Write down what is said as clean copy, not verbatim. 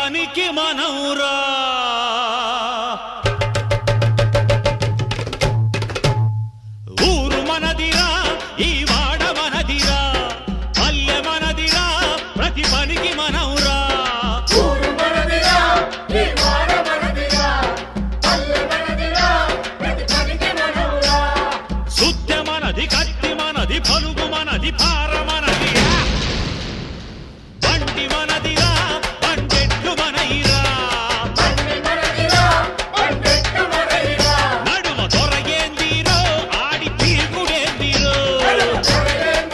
పనికి మనవురా ఊరు మనదిరా ఈ వాడ మనదిరా పల్లె మనదిరా ప్రతి పనికి మనవురా ఊరు మనదిరా ఈ వాడ మనదిరా పల్లె మనదిరా ప్రతి పనికి మనవురా సుత్తె మనది కత్తి మనది పలుగు మనది పార